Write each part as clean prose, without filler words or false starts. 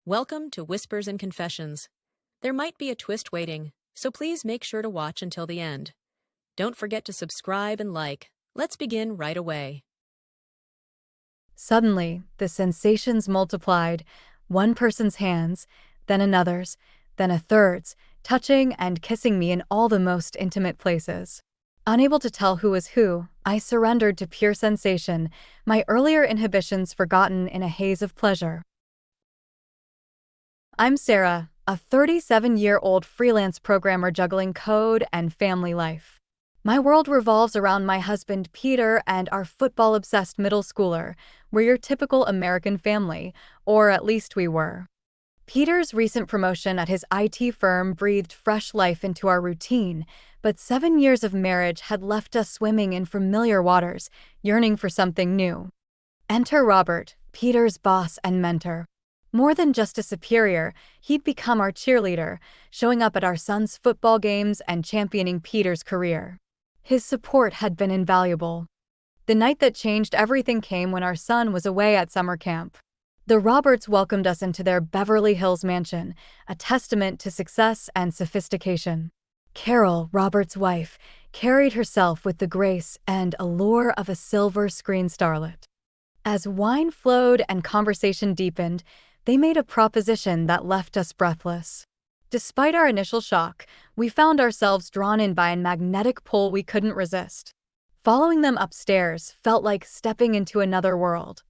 Welcome to Whispers and Confessions. There might be a twist waiting, so please make sure to watch until the end. Don't forget to subscribe and like. Let's begin right away. Suddenly, the sensations multiplied, one person's hands, then another's, then a third's, touching and kissing me in all the most intimate places. Unable to tell who was who, I surrendered to pure sensation, my earlier inhibitions forgotten in a haze of pleasure. I'm Sarah, a 37-year-old freelance programmer juggling code and family life. My world revolves around my husband Peter and our football-obsessed middle schooler. We're your typical American family, or at least we were. Peter's recent promotion at his IT firm breathed fresh life into our routine, but 7 years of marriage had left us swimming in familiar waters, yearning for something new. Enter Robert, Peter's boss and mentor. More than just a superior, he'd become our cheerleader, showing up at our son's football games and championing Peter's career. His support had been invaluable. The night that changed everything came when our son was away at summer camp. The Roberts welcomed us into their Beverly Hills mansion, a testament to success and sophistication. Carol, Robert's wife, carried herself with the grace and allure of a silver screen starlet. As wine flowed and conversation deepened, they made a proposition that left us breathless. Despite our initial shock, we found ourselves drawn in by a magnetic pull we couldn't resist. Following them upstairs felt like stepping into another world.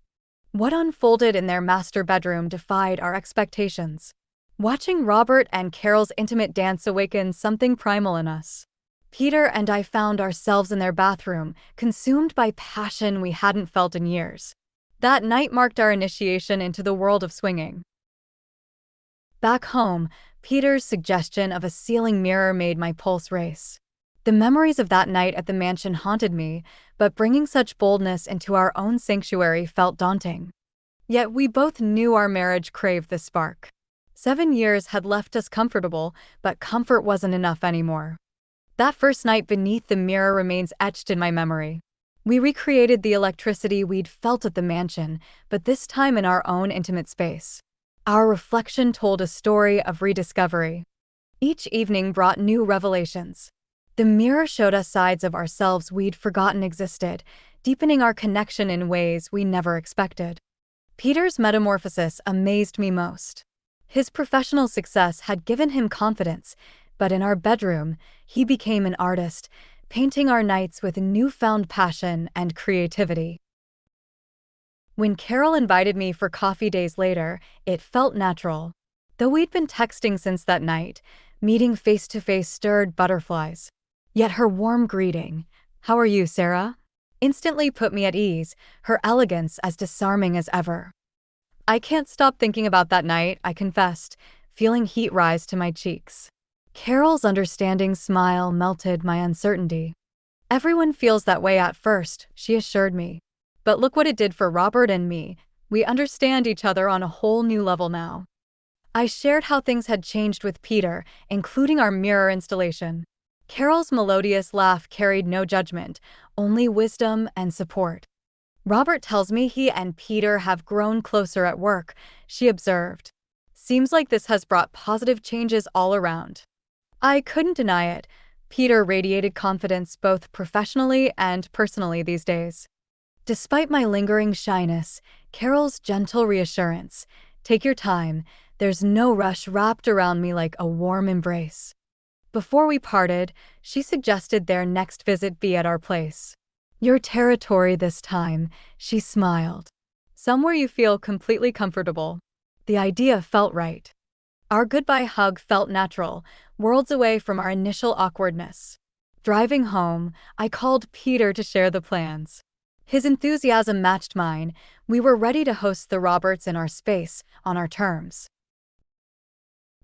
What unfolded in their master bedroom defied our expectations. Watching Robert and Carol's intimate dance awakened something primal in us. Peter and I found ourselves in their bathroom, consumed by passion we hadn't felt in years. That night marked our initiation into the world of swinging. Back home, Peter's suggestion of a ceiling mirror made my pulse race. The memories of that night at the mansion haunted me, but bringing such boldness into our own sanctuary felt daunting. Yet we both knew our marriage craved the spark. 7 years had left us comfortable, but comfort wasn't enough anymore. That first night beneath the mirror remains etched in my memory. We recreated the electricity we'd felt at the mansion, but this time in our own intimate space. Our reflection told a story of rediscovery. Each evening brought new revelations. The mirror showed us sides of ourselves we'd forgotten existed, deepening our connection in ways we never expected. Peter's metamorphosis amazed me most. His professional success had given him confidence, but in our bedroom, he became an artist, painting our nights with newfound passion and creativity. When Carol invited me for coffee days later, it felt natural. Though we'd been texting since that night, meeting face-to-face stirred butterflies. Yet her warm greeting, "How are you, Sarah?" instantly put me at ease, her elegance as disarming as ever. I can't stop thinking about that night, I confessed, feeling heat rise to my cheeks. Carol's understanding smile melted my uncertainty. "Everyone feels that way at first," she assured me. "But look what it did for Robert and me. We understand each other on a whole new level now." I shared how things had changed with Peter, including our mirror installation. Carol's melodious laugh carried no judgment, only wisdom and support. "Robert tells me he and Peter have grown closer at work," she observed. "Seems like this has brought positive changes all around." I couldn't deny it. Peter radiated confidence both professionally and personally these days. Despite my lingering shyness, Carol's gentle reassurance, "Take your time, there's no rush," wrapped around me like a warm embrace. Before we parted, she suggested their next visit be at our place. "Your territory this time," she smiled. "Somewhere you feel completely comfortable." The idea felt right. Our goodbye hug felt natural, worlds away from our initial awkwardness. Driving home, I called Peter to share the plans. His enthusiasm matched mine. We were ready to host the Roberts in our space, on our terms.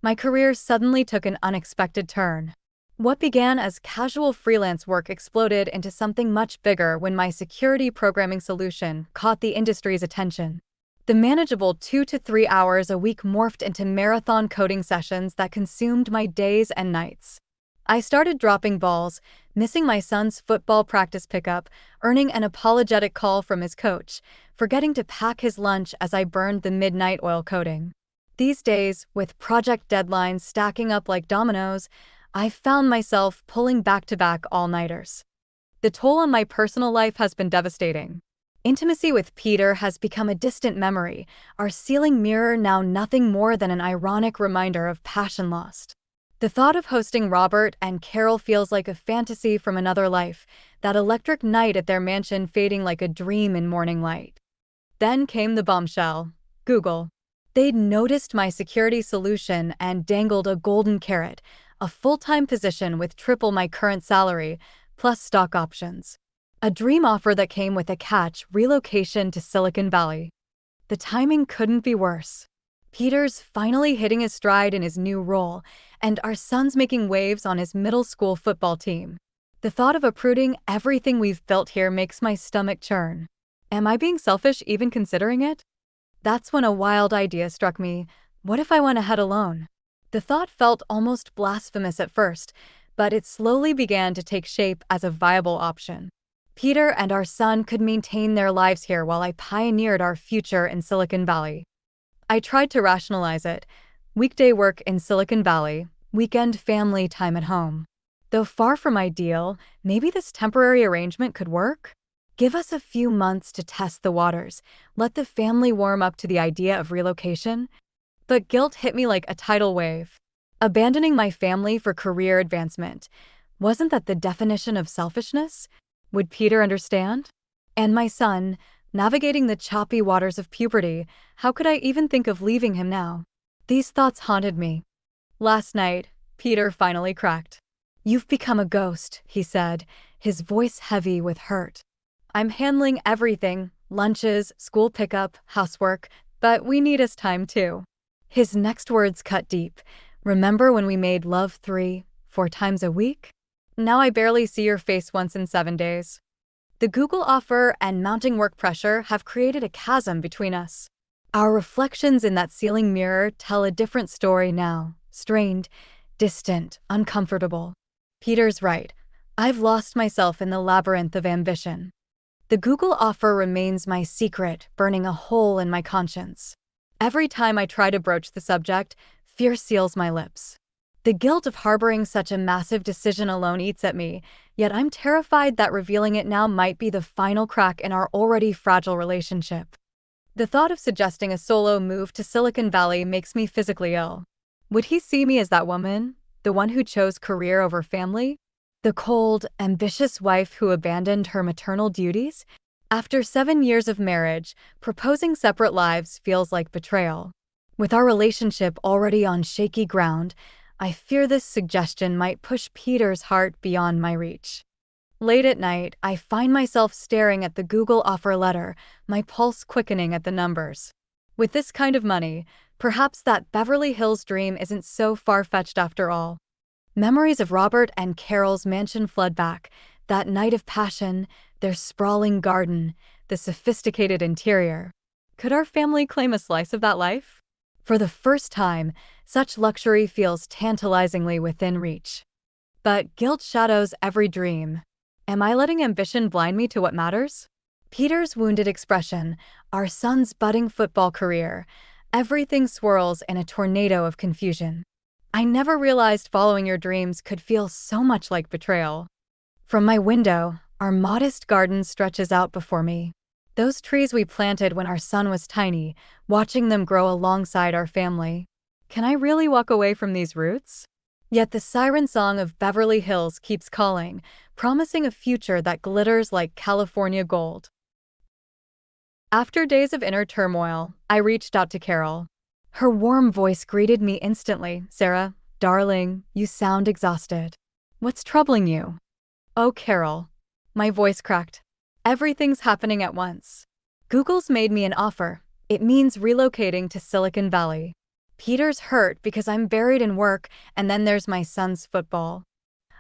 My career suddenly took an unexpected turn. What began as casual freelance work exploded into something much bigger when my security programming solution caught the industry's attention. The manageable 2 to 3 hours a week morphed into marathon coding sessions that consumed my days and nights. I started dropping balls, missing my son's football practice pickup, earning an apologetic call from his coach, forgetting to pack his lunch as I burned the midnight oil coating. These days, with project deadlines stacking up like dominoes, I've found myself pulling back-to-back all-nighters. The toll on my personal life has been devastating. Intimacy with Peter has become a distant memory, our ceiling mirror now nothing more than an ironic reminder of passion lost. The thought of hosting Robert and Carol feels like a fantasy from another life, that electric night at their mansion fading like a dream in morning light. Then came the bombshell: Google. They'd noticed my security solution and dangled a golden carrot, a full-time position with triple my current salary, plus stock options. A dream offer that came with a catch: relocation to Silicon Valley. The timing couldn't be worse. Peter's finally hitting his stride in his new role, and our son's making waves on his middle school football team. The thought of uprooting everything we've built here makes my stomach churn. Am I being selfish even considering it? That's when a wild idea struck me. What if I went ahead alone? The thought felt almost blasphemous at first, but it slowly began to take shape as a viable option. Peter and our son could maintain their lives here while I pioneered our future in Silicon Valley. I tried to rationalize it. Weekday work in Silicon Valley, weekend family time at home. Though far from ideal, maybe this temporary arrangement could work? Give us a few months to test the waters, let the family warm up to the idea of relocation. But guilt hit me like a tidal wave. Abandoning my family for career advancement. Wasn't that the definition of selfishness? Would Peter understand? And my son, navigating the choppy waters of puberty, how could I even think of leaving him now? These thoughts haunted me. Last night, Peter finally cracked. "You've become a ghost," he said, his voice heavy with hurt. "I'm handling everything, lunches, school pickup, housework, but we need us time too." His next words cut deep. "Remember when we made love 3-4 times a week? Now I barely see your face once in 7 days." The Google offer and mounting work pressure have created a chasm between us. Our reflections in that ceiling mirror tell a different story now, strained, distant, uncomfortable. Peter's right. I've lost myself in the labyrinth of ambition. The Google offer remains my secret, burning a hole in my conscience. Every time I try to broach the subject, fear seals my lips. The guilt of harboring such a massive decision alone eats at me, yet I'm terrified that revealing it now might be the final crack in our already fragile relationship. The thought of suggesting a solo move to Silicon Valley makes me physically ill. Would he see me as that woman, the one who chose career over family? The cold, ambitious wife who abandoned her maternal duties? After 7 years of marriage, proposing separate lives feels like betrayal. With our relationship already on shaky ground, I fear this suggestion might push Peter's heart beyond my reach. Late at night, I find myself staring at the Google offer letter, my pulse quickening at the numbers. With this kind of money, perhaps that Beverly Hills dream isn't so far-fetched after all. Memories of Robert and Carol's mansion flood back, that night of passion, their sprawling garden, the sophisticated interior. Could our family claim a slice of that life? For the first time, such luxury feels tantalizingly within reach. But guilt shadows every dream. Am I letting ambition blind me to what matters? Peter's wounded expression, our son's budding football career, everything swirls in a tornado of confusion. I never realized following your dreams could feel so much like betrayal. From my window, our modest garden stretches out before me. Those trees we planted when our son was tiny, watching them grow alongside our family. Can I really walk away from these roots? Yet the siren song of Beverly Hills keeps calling, promising a future that glitters like California gold. After days of inner turmoil, I reached out to Carol. Her warm voice greeted me instantly. "Sarah, darling, you sound exhausted. What's troubling you?" "Oh, Carol." My voice cracked. "Everything's happening at once. Google's made me an offer. It means relocating to Silicon Valley. Peter's hurt because I'm buried in work, and then there's my son's football.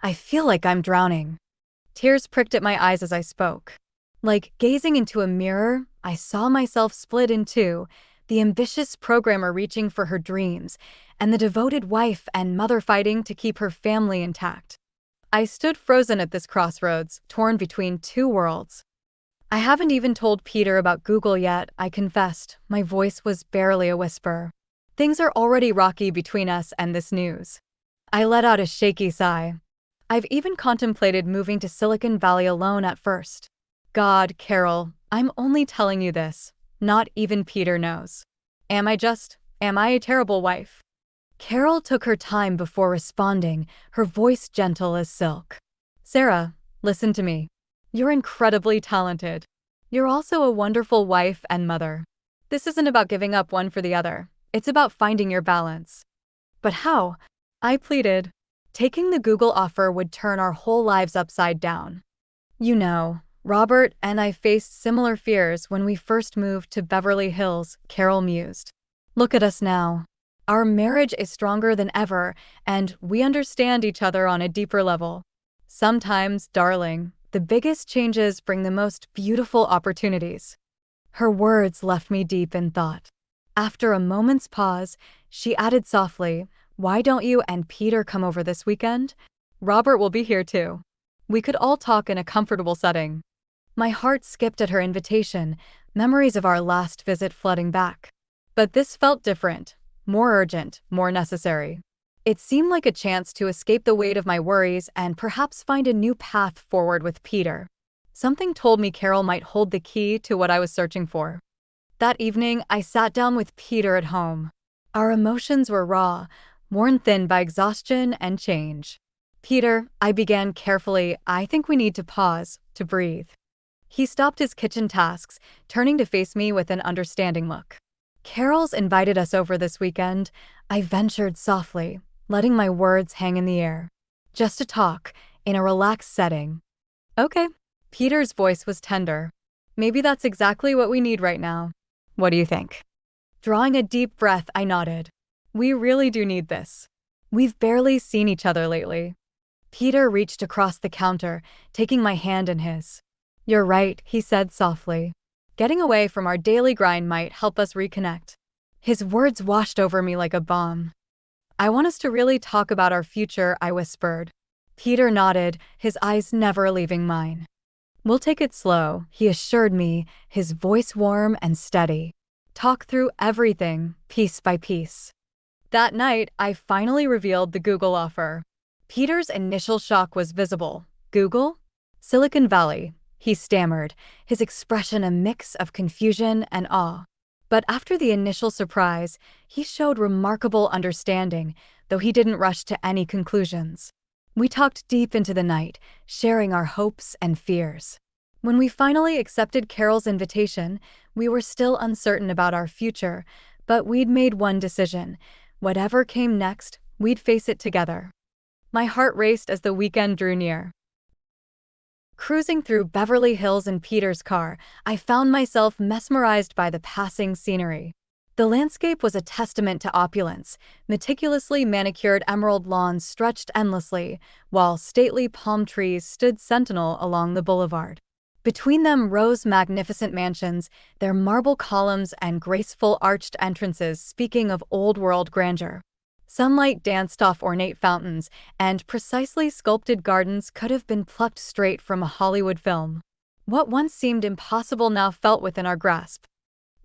I feel like I'm drowning." Tears pricked at my eyes as I spoke. Like gazing into a mirror, I saw myself split in two, the ambitious programmer reaching for her dreams, and the devoted wife and mother fighting to keep her family intact. I stood frozen at this crossroads, torn between two worlds. "I haven't even told Peter about Google yet," I confessed. My voice was barely a whisper. Things are already rocky between us and this news. I let out a shaky sigh. I've even contemplated moving to Silicon Valley alone at first. God, Carol, I'm only telling you this. Not even Peter knows. Am I a terrible wife? Carol took her time before responding, her voice gentle as silk. Sarah, listen to me. You're incredibly talented. You're also a wonderful wife and mother. This isn't about giving up one for the other. It's about finding your balance. But how? I pleaded. Taking the Google offer would turn our whole lives upside down. You know, Robert and I faced similar fears when we first moved to Beverly Hills, Carol mused. Look at us now. Our marriage is stronger than ever, and we understand each other on a deeper level. Sometimes, darling, the biggest changes bring the most beautiful opportunities. Her words left me deep in thought. After a moment's pause, she added softly, "Why don't you and Peter come over this weekend? Robert will be here too. We could all talk in a comfortable setting." My heart skipped at her invitation, memories of our last visit flooding back. But this felt different, more urgent, more necessary. It seemed like a chance to escape the weight of my worries and perhaps find a new path forward with Peter. Something told me Carol might hold the key to what I was searching for. That evening, I sat down with Peter at home. Our emotions were raw, worn thin by exhaustion and change. "Peter," I began carefully, "I think we need to pause, to breathe." He stopped his kitchen tasks, turning to face me with an understanding look. "Carol's invited us over this weekend," I ventured softly, letting my words hang in the air. "Just to talk, in a relaxed setting." "Okay." Peter's voice was tender. "Maybe that's exactly what we need right now. What do you think?" Drawing a deep breath, I nodded. "We really do need this. We've barely seen each other lately." Peter reached across the counter, taking my hand in his. "You're right," he said softly. "Getting away from our daily grind might help us reconnect." His words washed over me like a bomb. "I want us to really talk about our future," I whispered. Peter nodded, his eyes never leaving mine. "We'll take it slow," he assured me, his voice warm and steady. "Talk through everything, piece by piece." That night, I finally revealed the Google offer. Peter's initial shock was visible. "Google? Silicon Valley," he stammered, his expression a mix of confusion and awe. But after the initial surprise, he showed remarkable understanding, though he didn't rush to any conclusions. We talked deep into the night, sharing our hopes and fears. When we finally accepted Carol's invitation, we were still uncertain about our future, but we'd made one decision. Whatever came next, we'd face it together. My heart raced as the weekend drew near. Cruising through Beverly Hills in Peter's car, I found myself mesmerized by the passing scenery. The landscape was a testament to opulence. Meticulously manicured emerald lawns stretched endlessly, while stately palm trees stood sentinel along the boulevard. Between them rose magnificent mansions, their marble columns and graceful arched entrances speaking of old-world grandeur. Sunlight danced off ornate fountains, and precisely sculpted gardens could have been plucked straight from a Hollywood film. What once seemed impossible now felt within our grasp.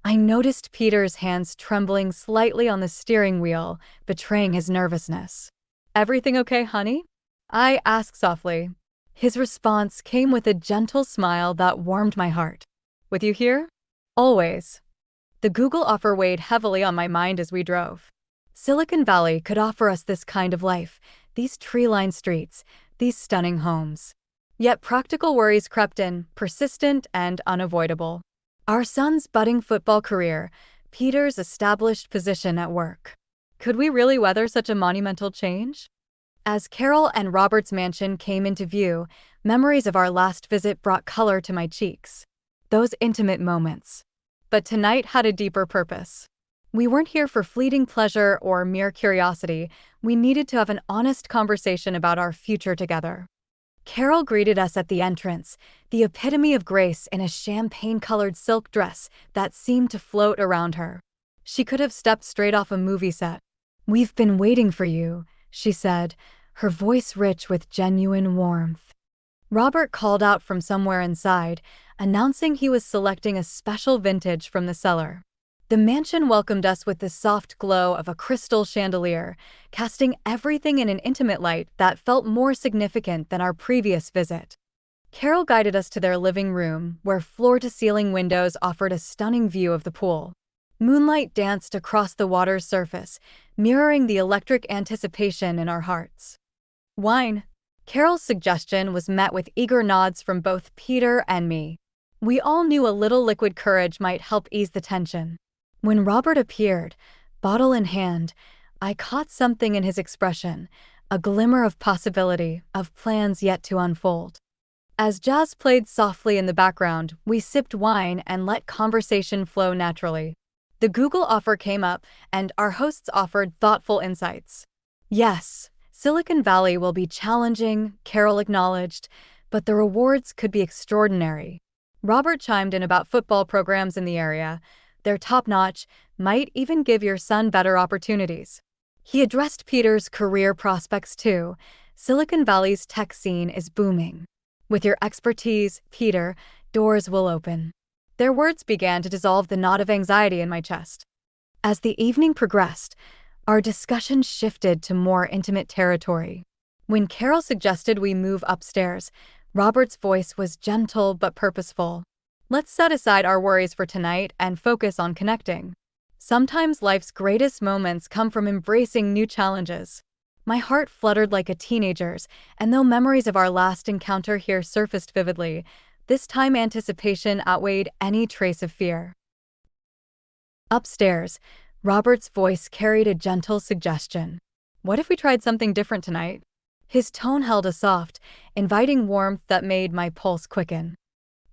I noticed Peter's hands trembling slightly on the steering wheel, betraying his nervousness. "Everything okay, honey?" I asked softly. His response came with a gentle smile that warmed my heart. "With you here? Always." The Google offer weighed heavily on my mind as we drove. Silicon Valley could offer us this kind of life, these tree-lined streets, these stunning homes. Yet practical worries crept in, persistent and unavoidable. Our son's budding football career, Peter's established position at work. Could we really weather such a monumental change? As Carol and Robert's mansion came into view, memories of our last visit brought color to my cheeks. Those intimate moments. But tonight had a deeper purpose. We weren't here for fleeting pleasure or mere curiosity. We needed to have an honest conversation about our future together. Carol greeted us at the entrance, the epitome of grace in a champagne-colored silk dress that seemed to float around her. She could have stepped straight off a movie set. "We've been waiting for you," she said, her voice rich with genuine warmth. Robert called out from somewhere inside, announcing he was selecting a special vintage from the cellar. The mansion welcomed us with the soft glow of a crystal chandelier, casting everything in an intimate light that felt more significant than our previous visit. Carol guided us to their living room, where floor-to-ceiling windows offered a stunning view of the pool. Moonlight danced across the water's surface, mirroring the electric anticipation in our hearts. Wine. Carol's suggestion was met with eager nods from both Peter and me. We all knew a little liquid courage might help ease the tension. When Robert appeared, bottle in hand, I caught something in his expression, a glimmer of possibility, of plans yet to unfold. As jazz played softly in the background, we sipped wine and let conversation flow naturally. The Google offer came up, and our hosts offered thoughtful insights. Yes, Silicon Valley will be challenging, Carol acknowledged, but the rewards could be extraordinary. Robert chimed in about football programs in the area. They're top-notch, might even give your son better opportunities. He addressed Peter's career prospects too. Silicon Valley's tech scene is booming. With your expertise, Peter, doors will open. Their words began to dissolve the knot of anxiety in my chest. As the evening progressed, our discussion shifted to more intimate territory. When Carol suggested we move upstairs, Robert's voice was gentle but purposeful. Let's set aside our worries for tonight and focus on connecting. Sometimes life's greatest moments come from embracing new challenges. My heart fluttered like a teenager's, and though memories of our last encounter here surfaced vividly, this time anticipation outweighed any trace of fear. Upstairs, Robert's voice carried a gentle suggestion. What if we tried something different tonight? His tone held a soft, inviting warmth that made my pulse quicken.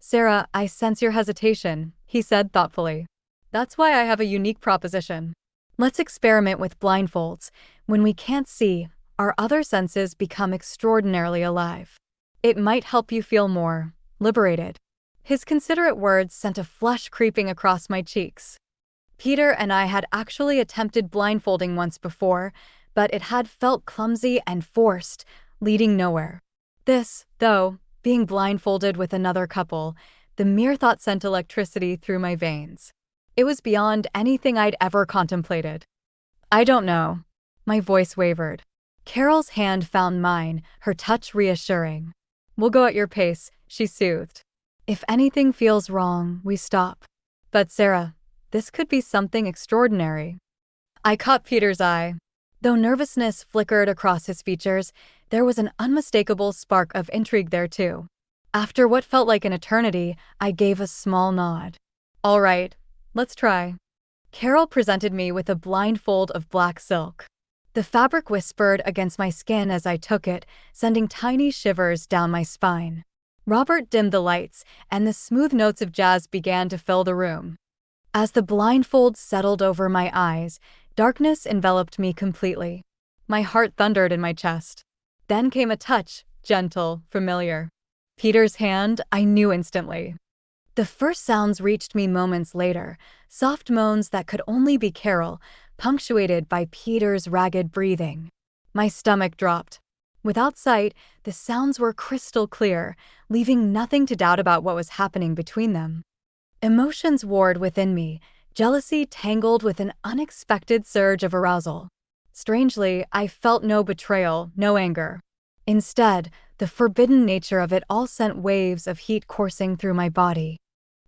Sarah, I sense your hesitation, he said thoughtfully. That's why I have a unique proposition. Let's experiment with blindfolds. When we can't see, our other senses become extraordinarily alive. It might help you feel more liberated. His considerate words sent a flush creeping across my cheeks. Peter and I had actually attempted blindfolding once before, but it had felt clumsy and forced, leading nowhere. This, though, being blindfolded with another couple, the mere thought sent electricity through my veins. It was beyond anything I'd ever contemplated. I don't know. My voice wavered. Carol's hand found mine, her touch reassuring. We'll go at your pace, she soothed. If anything feels wrong, we stop. But Sarah, this could be something extraordinary. I caught Peter's eye. Though nervousness flickered across his features, there was an unmistakable spark of intrigue there too. After what felt like an eternity, I gave a small nod. All right, let's try. Carol presented me with a blindfold of black silk. The fabric whispered against my skin as I took it, sending tiny shivers down my spine. Robert dimmed the lights, and the smooth notes of jazz began to fill the room. As the blindfold settled over my eyes, darkness enveloped me completely. My heart thundered in my chest. Then came a touch, gentle, familiar. Peter's hand, I knew instantly. The first sounds reached me moments later, soft moans that could only be Carol, punctuated by Peter's ragged breathing. My stomach dropped. Without sight, the sounds were crystal clear, leaving nothing to doubt about what was happening between them. Emotions warred within me, jealousy tangled with an unexpected surge of arousal. Strangely, I felt no betrayal, no anger. Instead, the forbidden nature of it all sent waves of heat coursing through my body.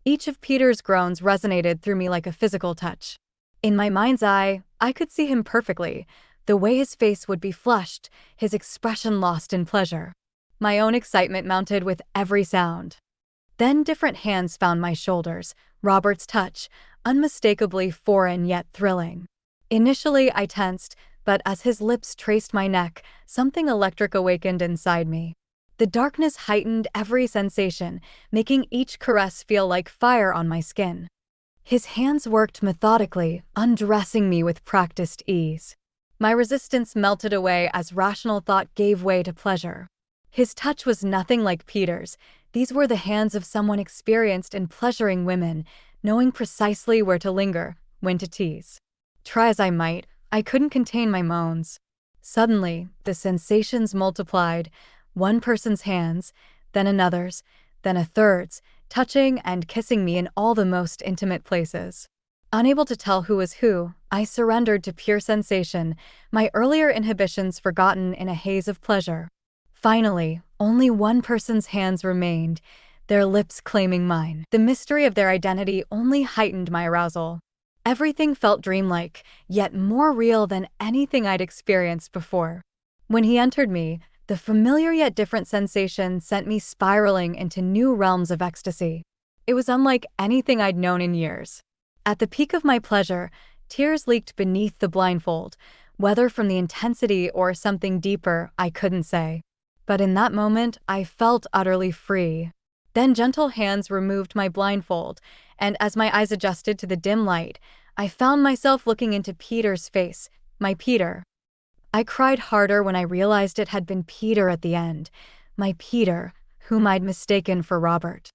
Each of Peter's groans resonated through me like a physical touch. In my mind's eye, I could see him perfectly, the way his face would be flushed, his expression lost in pleasure. My own excitement mounted with every sound. Then different hands found my shoulders, Robert's touch, unmistakably foreign yet thrilling. Initially, I tensed, but as his lips traced my neck, something electric awakened inside me. The darkness heightened every sensation, making each caress feel like fire on my skin. His hands worked methodically, undressing me with practiced ease. My resistance melted away as rational thought gave way to pleasure. His touch was nothing like Peter's. These were the hands of someone experienced in pleasuring women, knowing precisely where to linger, when to tease. Try as I might, I couldn't contain my moans. Suddenly, the sensations multiplied, one person's hands, then another's, then a third's, touching and kissing me in all the most intimate places. Unable to tell who was who, I surrendered to pure sensation, my earlier inhibitions forgotten in a haze of pleasure. Finally, only one person's hands remained, their lips claiming mine. The mystery of their identity only heightened my arousal. Everything felt dreamlike, yet more real than anything I'd experienced before. When he entered me, the familiar yet different sensation sent me spiraling into new realms of ecstasy. It was unlike anything I'd known in years. At the peak of my pleasure, tears leaked beneath the blindfold, whether from the intensity or something deeper, I couldn't say. But in that moment, I felt utterly free. Then gentle hands removed my blindfold, and as my eyes adjusted to the dim light, I found myself looking into Peter's face, my Peter. I cried harder when I realized it had been Peter at the end, my Peter, whom I'd mistaken for Robert.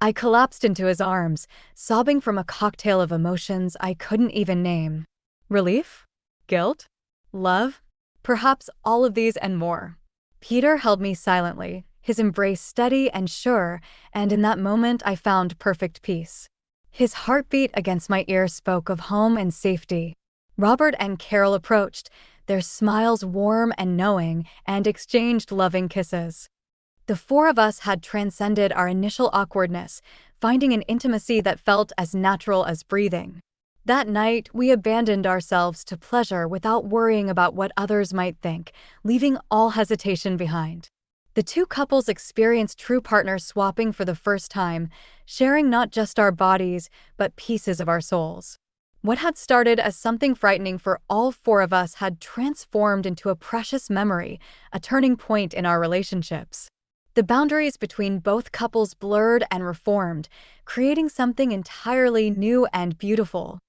I collapsed into his arms, sobbing from a cocktail of emotions I couldn't even name. Relief? Guilt? Love? Perhaps all of these and more. Peter held me silently, his embrace steady and sure, and in that moment I found perfect peace. His heartbeat against my ear spoke of home and safety. Robert and Carol approached, their smiles warm and knowing, and exchanged loving kisses. The four of us had transcended our initial awkwardness, finding an intimacy that felt as natural as breathing. That night, we abandoned ourselves to pleasure without worrying about what others might think, leaving all hesitation behind. The two couples experienced true partner swapping for the first time, sharing not just our bodies, but pieces of our souls. What had started as something frightening for all four of us had transformed into a precious memory, a turning point in our relationships. The boundaries between both couples blurred and reformed, creating something entirely new and beautiful.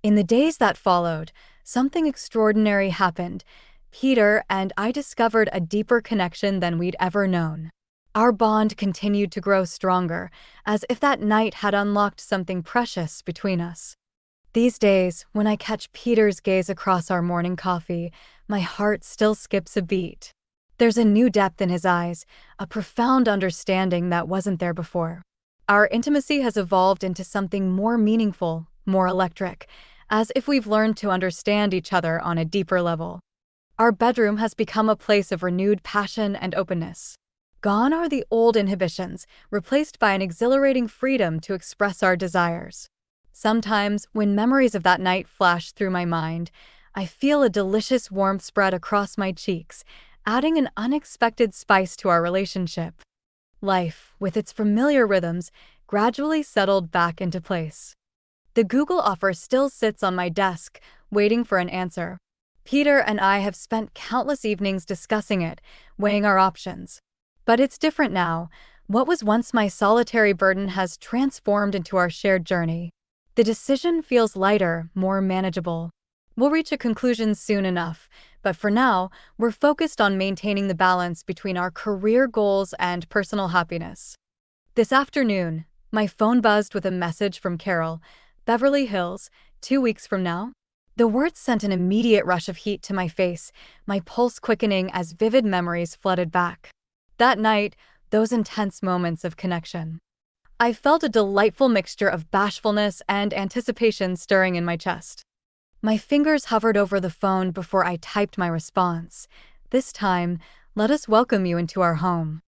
In the days that followed, something extraordinary happened. Peter and I discovered a deeper connection than we'd ever known. Our bond continued to grow stronger, as if that night had unlocked something precious between us. These days, when I catch Peter's gaze across our morning coffee, my heart still skips a beat. There's a new depth in his eyes, a profound understanding that wasn't there before. Our intimacy has evolved into something more meaningful, more electric, as if we've learned to understand each other on a deeper level. Our bedroom has become a place of renewed passion and openness. Gone are the old inhibitions, replaced by an exhilarating freedom to express our desires. Sometimes, when memories of that night flash through my mind, I feel a delicious warmth spread across my cheeks, adding an unexpected spice to our relationship. Life, with its familiar rhythms, gradually settled back into place. The Google offer still sits on my desk, waiting for an answer. Peter and I have spent countless evenings discussing it, weighing our options. But it's different now. What was once my solitary burden has transformed into our shared journey. The decision feels lighter, more manageable. We'll reach a conclusion soon enough, but for now, we're focused on maintaining the balance between our career goals and personal happiness. This afternoon, my phone buzzed with a message from Carol, Beverly Hills, 2 weeks from now. The words sent an immediate rush of heat to my face, my pulse quickening as vivid memories flooded back. That night, those intense moments of connection. I felt a delightful mixture of bashfulness and anticipation stirring in my chest. My fingers hovered over the phone before I typed my response. This time, let us welcome you into our home.